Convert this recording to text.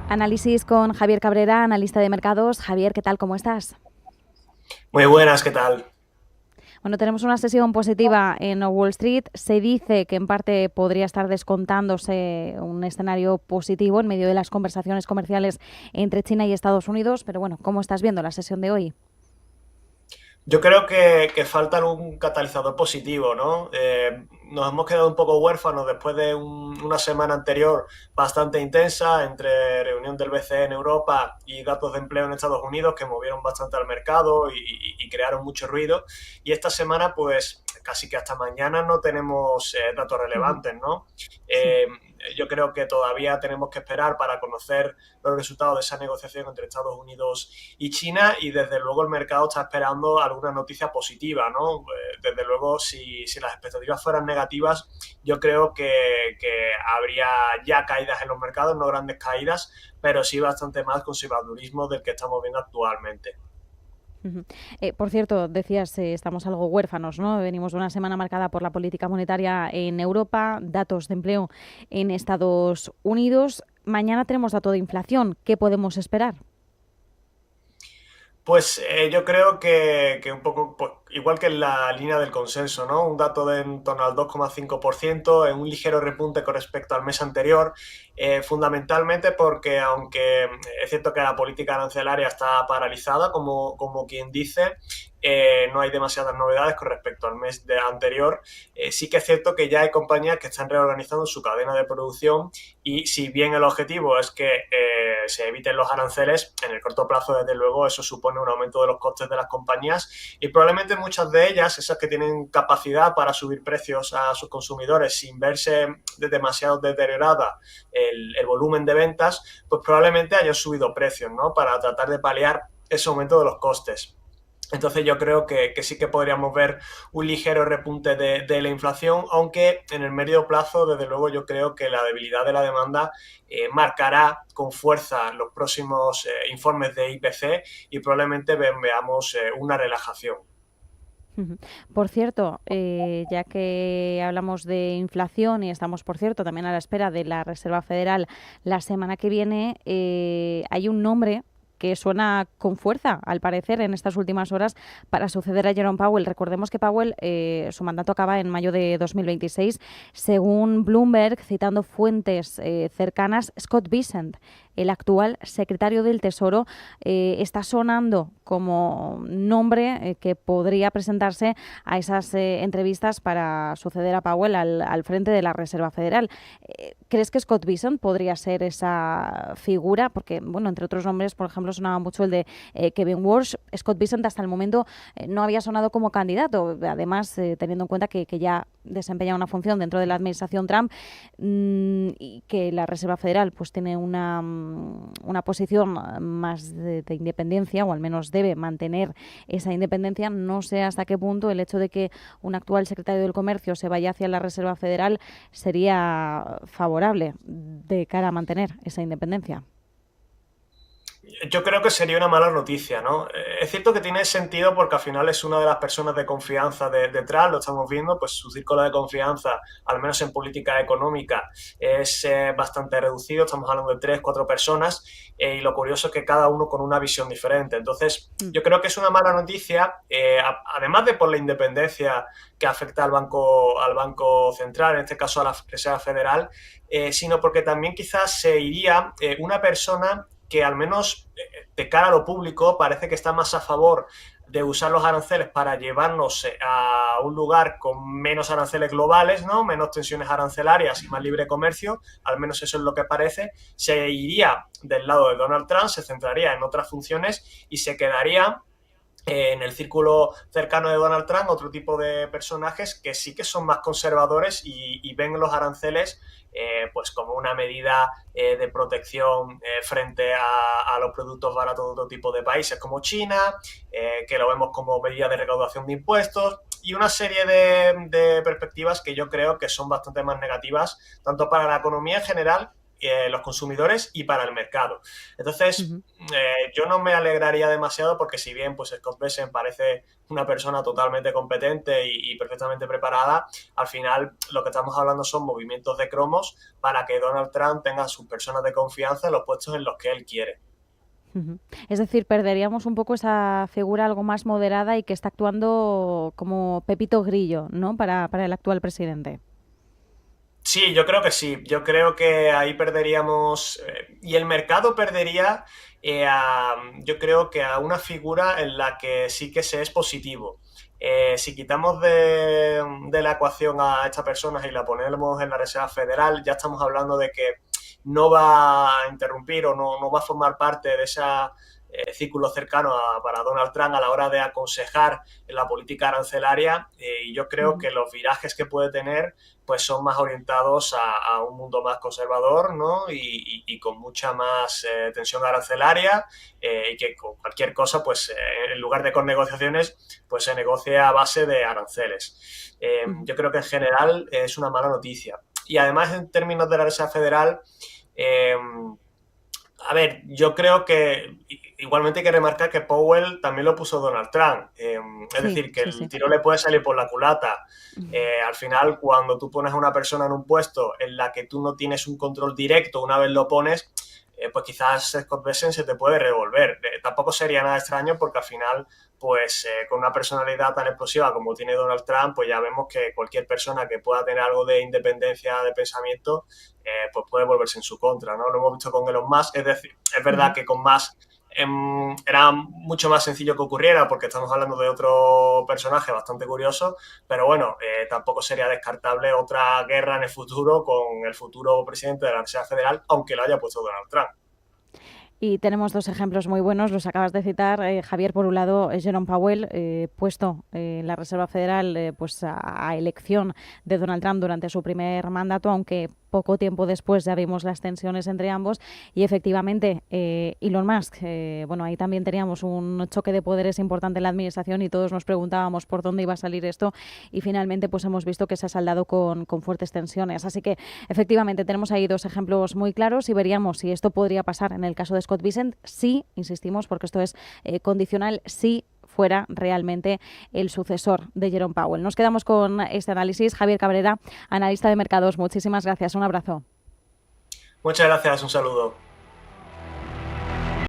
Análisis con Javier Cabrera, analista de mercados. Javier, ¿qué tal? ¿Cómo estás? Muy buenas, ¿qué tal? Bueno, tenemos una sesión positiva en Wall Street. Se dice que en parte podría estar descontándose un escenario positivo en medio de las conversaciones comerciales entre China y Estados Unidos. Pero bueno, ¿cómo estás viendo la sesión de hoy? Yo creo que falta un catalizador positivo, ¿no? Nos hemos quedado un poco huérfanos después de una semana anterior bastante intensa entre reunión del BCE en Europa y datos de empleo en Estados Unidos que movieron bastante al mercado y crearon mucho ruido. Y esta semana, pues casi que hasta mañana no tenemos datos Ujú. relevantes, ¿no? Sí. Eh, yo creo que todavía tenemos que esperar para conocer los resultados de esa negociación entre Estados Unidos y China, y desde luego el mercado está esperando alguna noticia positiva, ¿no? Desde luego, si las expectativas fueran negativas, yo creo que habría ya caídas en los mercados, no grandes caídas, pero sí bastante más conservadurismo del que estamos viendo actualmente. Ujú. Por cierto, decías, estamos algo huérfanos, ¿no? Venimos de una semana marcada por la política monetaria en Europa, datos de empleo en Estados Unidos. Mañana tenemos dato de inflación. ¿Qué podemos esperar? Pues yo creo que un poco pues, igual que en la línea del consenso, ¿no? Un dato de en torno al 2,5%, en un ligero repunte con respecto al mes anterior, fundamentalmente porque aunque es cierto que la política arancelaria está paralizada, como quien dice, no hay demasiadas novedades con respecto al mes anterior. Sí que es cierto que ya hay compañías que están reorganizando su cadena de producción, y si bien el objetivo es que se eviten los aranceles, en el corto plazo, desde luego, eso supone un aumento de los costes de las compañías, y probablemente muchas de ellas, esas que tienen capacidad para subir precios a sus consumidores sin verse demasiado deteriorada el volumen de ventas, pues probablemente hayan subido precios, ¿no? Para tratar de paliar ese aumento de los costes. Entonces yo creo que sí que podríamos ver un ligero repunte de la inflación, aunque en el medio plazo, desde luego, yo creo que la debilidad de la demanda marcará con fuerza los próximos informes de IPC, y probablemente veamos una relajación. Ujú. Por cierto, ya que hablamos de inflación y estamos, por cierto, también a la espera de la Reserva Federal la semana que viene, hay un nombre que suena con fuerza, al parecer, en estas últimas horas para suceder a Jerome Powell. Recordemos que Powell, su mandato acaba en mayo de 2026. Según Bloomberg, citando fuentes cercanas, Scott Bessent, el actual secretario del Tesoro, está sonando como nombre que podría presentarse a esas entrevistas para suceder a Powell al frente de la Reserva Federal. ¿Crees que Scott Bessent podría ser esa figura? Porque, bueno, entre otros nombres, por ejemplo, sonaba mucho el de Kevin Walsh. Scott Bessent hasta el momento no había sonado como candidato, además teniendo en cuenta que ya desempeña una función dentro de la administración Trump, y que la Reserva Federal pues tiene una posición más de independencia, o al menos debe mantener esa independencia. No sé hasta qué punto el hecho de que un actual secretario del Comercio se vaya hacia la Reserva Federal sería favorable de cara a mantener esa independencia. Yo creo que sería una mala noticia, ¿no? Es cierto que tiene sentido porque al final es una de las personas de confianza detrás, lo estamos viendo, pues su círculo de confianza, al menos en política económica, es bastante reducido, estamos hablando de tres, cuatro personas, y lo curioso es que cada uno con una visión diferente. Entonces, Mm. yo creo que es una mala noticia, además de por la independencia que afecta al banco Central, en este caso a la Reserva Federal, sino porque también quizás se iría una persona que al menos de cara a lo público parece que está más a favor de usar los aranceles para llevarnos a un lugar con menos aranceles globales, ¿no? Menos tensiones arancelarias y más libre comercio, al menos eso es lo que parece. Se iría del lado de Donald Trump, se centraría en otras funciones y se quedaría en el círculo cercano de Donald Trump otro tipo de personajes que sí que son más conservadores y ven los aranceles pues como una medida de protección frente a los productos baratos de otro tipo de países como China, que lo vemos como medida de recaudación de impuestos, y una serie de perspectivas que yo creo que son bastante más negativas, tanto para la economía en general los consumidores y para el mercado. Entonces, Ujú. yo no me alegraría demasiado porque si bien pues Scott Bessent parece una persona totalmente competente y perfectamente preparada, al final lo que estamos hablando son movimientos de cromos para que Donald Trump tenga a sus personas de confianza en los puestos en los que él quiere. Ujú. Es decir, perderíamos un poco esa figura algo más moderada y que está actuando como Pepito Grillo, ¿no? Para el actual presidente. Sí, yo creo que sí. Yo creo que ahí perderíamos y el mercado perdería yo creo que a una figura en la que sí que se es positivo. Si quitamos de la ecuación a estas personas y la ponemos en la Reserva Federal, ya estamos hablando de que no va a interrumpir o no va a formar parte de ese círculo cercano para Donald Trump a la hora de aconsejar en la política arancelaria y yo creo Ujú. que los virajes que puede tener pues son más orientados a un mundo más conservador, ¿no? Y con mucha más tensión arancelaria y que con cualquier cosa, pues en lugar de con negociaciones, pues se negocia a base de aranceles. Ujú. Yo creo que en general es una mala noticia. Y además en términos de la Reserva Federal, eh, a ver, yo creo que igualmente hay que remarcar que Powell también lo puso Donald Trump. Es Sí, decir, que sí, el sí. tiro le puede salir por la culata. Al final, cuando tú pones a una persona en un puesto en la que tú no tienes un control directo, una vez lo pones, pues quizás Scott Bessent se te puede revolver. Tampoco sería nada extraño porque al final, pues con una personalidad tan explosiva como tiene Donald Trump, pues ya vemos que cualquier persona que pueda tener algo de independencia de pensamiento, pues puede volverse en su contra, ¿no? Lo hemos visto con Elon Musk, es decir, es verdad Ujú. que con Musk era mucho más sencillo que ocurriera porque estamos hablando de otro personaje bastante curioso, pero bueno, tampoco sería descartable otra guerra en el futuro con el futuro presidente de la Reserva Federal, aunque lo haya puesto Donald Trump. Y tenemos dos ejemplos muy buenos, los acabas de citar. Javier, por un lado, es Jerome Powell, puesto en la Reserva Federal pues a elección de Donald Trump durante su primer mandato, aunque poco tiempo después ya vimos las tensiones entre ambos. Y efectivamente, Elon Musk, bueno, ahí también teníamos un choque de poderes importante en la administración y todos nos preguntábamos por dónde iba a salir esto y finalmente pues hemos visto que se ha saldado con fuertes tensiones. Así que efectivamente tenemos ahí dos ejemplos muy claros y veríamos si esto podría pasar en el caso de Scott Bessent, sí, insistimos, porque esto es condicional, sí fuera realmente el sucesor de Jerome Powell. Nos quedamos con este análisis. Javier Cabrera, analista de mercados, muchísimas gracias. Un abrazo. Muchas gracias, un saludo.